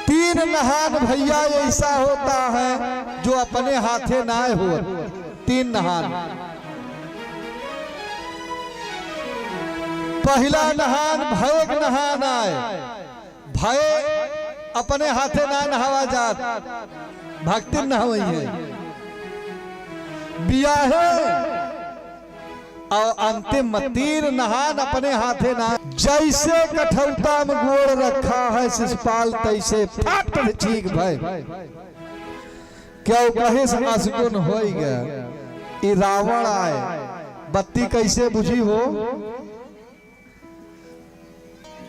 तीन नहान भैया ऐसा होता है जो अपने हाथे ना हो। तीन नहान, पहला नहान भय नहान आए, भय अपने हाथे ना नहावा जात, भक्ति नहावई है। बियाहे और अंतिम तीन नहान अपने हाथे ना। जैसे कठौता में गोड़ रखा है शिषपाल तैसे फट ठीक भाई क्यों कहे से असगुन हो गया। ये रावण आए, बत्ती कैसे बुझी हो,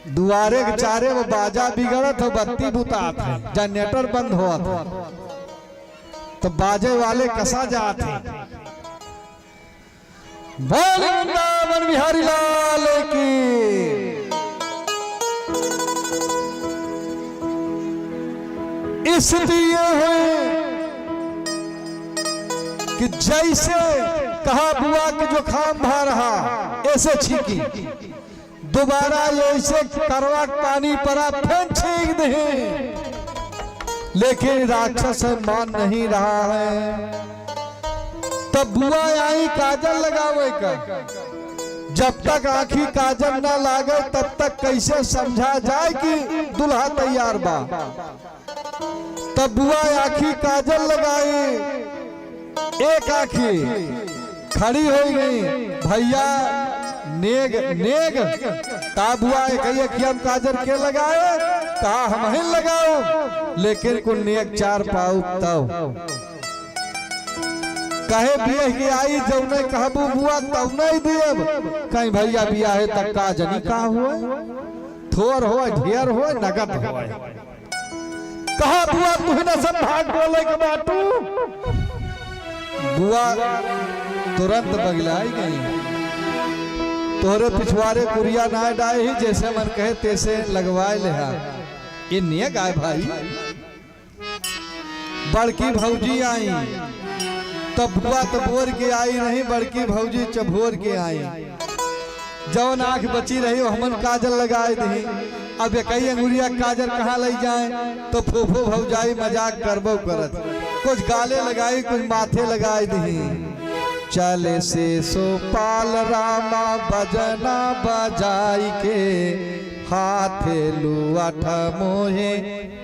दुआरे के चारे वो बाजा बिगड़त हो, बत्ती बुतात है, जनरेटर बंद हुआ था तो बाजे वाले कसा जात है। बोल वृंदावन बिहारी लाल की। इसलिए है कि जैसे कहा बुआ कि जो खाम भा रहा ऐसे छीकी, दोबारा ऐसे करवा पानी पड़ा फिर छीक दे, लेकिन राक्षस मान नहीं रहा है। तब बुआ आई काजल लगावे का, जब तक आँखी काजल ना लागे तब तक कैसे समझा जाए कि दुल्हा तैयार बा। तब बुआ आँखी काजल लगाई, एक आँखी खड़ी हो गई, भैया नेग नेग ता बुआ कहिए कि हम काजल के लगाए, कहा हम ही लगाओ, लेकिन कुल नेग चार पाऊ तब कहे बिया की आई जब नहीं कहबू बुआ तब नहीं देव, कहीं भैया बिया है तब का जनी का हुआ, थोर हो ढेर हो नगद हो। कहा बुआ तू न सब भाग बोले के बाटू, बुआ तुरंत बगलाई गई, तोहरे पिछवाड़े कुरिया ना डाए ही जैसे मन कहे तैसे लगवाए ले। ये नियत आए भाई। बड़की भौजी आई तब बुआ तो बोर के आई नहीं, बड़की भौजी चभोर के आई, जवन आंख बची रही वो हमन काजल लगाए दी। अब कई अंगुरिया काजल कहाँ ले जाए, तो फूफो भौजाई मजाक करबो करत, कुछ गाले लगाई कुछ माथे लगाए दी। चले से सो पाल रामा बजना बजाई के, हाथे लुआठ मोहे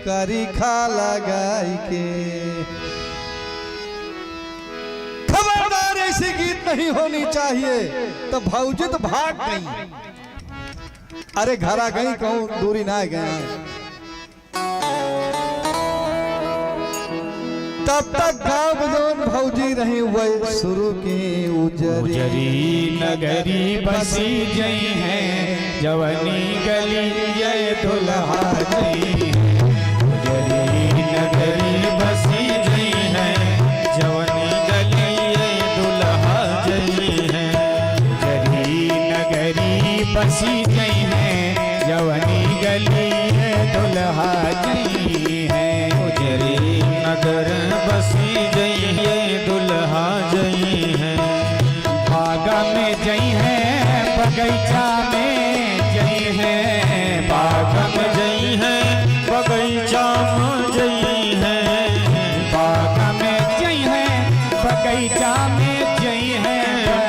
करी खा लगाई के। खबरदार ऐसी गीत नहीं होनी चाहिए। तो भौजी तो भाग गई, अरे घर आ गई, कहूं दूरी ना गया। तब तक गाँव बजौन भौजी रही वही शुरू की। उजरी नगरी बसी जई है, जवनी गली ये दुल्हा जई। उजरी नगरी बसी जई है, जवनी गली ये दुल्हा जई है। उजरी नगरी बसी जई है, जवनी गली ये दुल्हा जई है। उजरी नगर बसी जई है, दुल्हा जई है। बागा में जई है, बगीचा में जई है, बागा में जई है, बगीचा में जई है। बागा में जई है, बगीचा में जई है,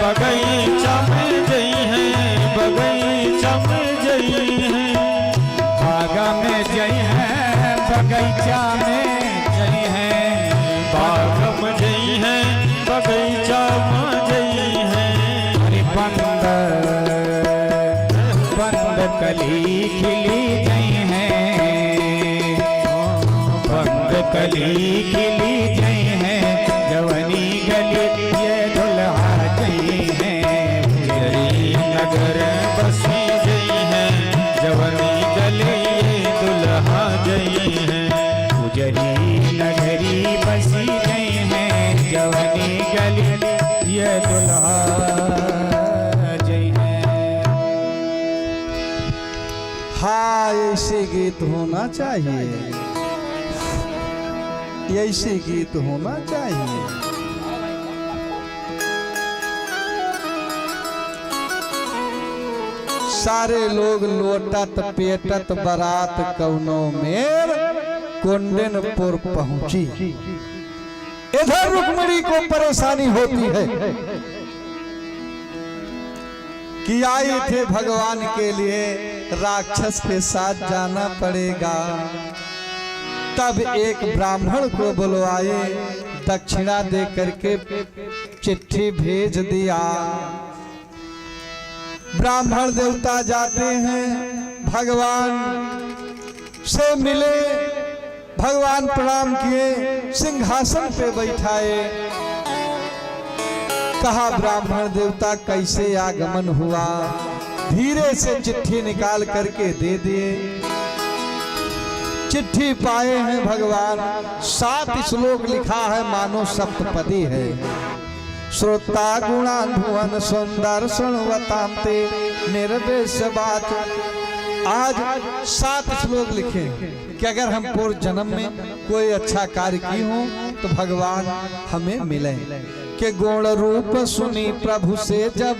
बगीचा में जई है, बगीचा में जई है। बागा में जई है, बगीचा में जई है, बागा में जई है, बगीचा में जई है। अरे बंद बंद कली खिली जई है, बंद कली खिली जई है, जवनी गली ये दुल्हा जई है। उजरी नगर बसी जई है, जवनी गली ये दुल्हा जई है। उजरी नगरी बसी जई है, जवनी गली ये दुल्हा जई है। हाँ ऐसे गीत होना चाहिए, ऐसे गीत होना चाहिए। सारे लोग लोटत पेटत बरात कौनो मेर, कोंडनपुर पहुंची। इधर रुक्मिणी को परेशानी होती है कि आई थे भगवान के लिए, राक्षस के साथ जाना पड़ेगा। तब एक ब्राह्मण को बुलवाए, दक्षिणा दे करके चिट्ठी भेज दिया। ब्राह्मण देवता जाते हैं, भगवान से मिले, भगवान प्रणाम किए, सिंहासन पे बैठाए। कहा ब्राह्मण देवता कैसे आगमन हुआ, धीरे से चिट्ठी निकाल करके दे दिए। चिट्ठी पाए हैं भगवान, 7 श्लोक लिखा है, मानो सप्तपदी है। श्रोता गुणान भुवन सुंदर सुनवताम ते निर्वेश बात। आज 7 श्लोक लिखे कि अगर हम पूर्व जन्म में कोई अच्छा कार्य की हो तो भगवान हमें मिले। के गुण रूप सुनी प्रभु से जब,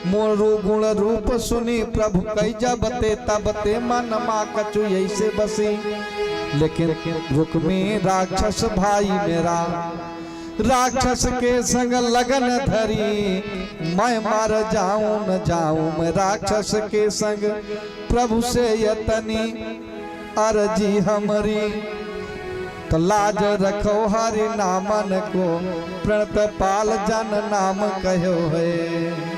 मोरू गुण रूप सुनी प्रभु कई जब ते तब ते मन मा कछु ऐसे बसी। लेकिन रुक्मी राक्षस भाई मेरा, राक्षस के संग लगन धरी, मैं मर जाऊं न जाऊं मैं राक्षस के संग। प्रभु से यतनी अर्जी हमारी, तो लाज रखो हरि नामन को, प्रणत पाल जन नाम कहो है।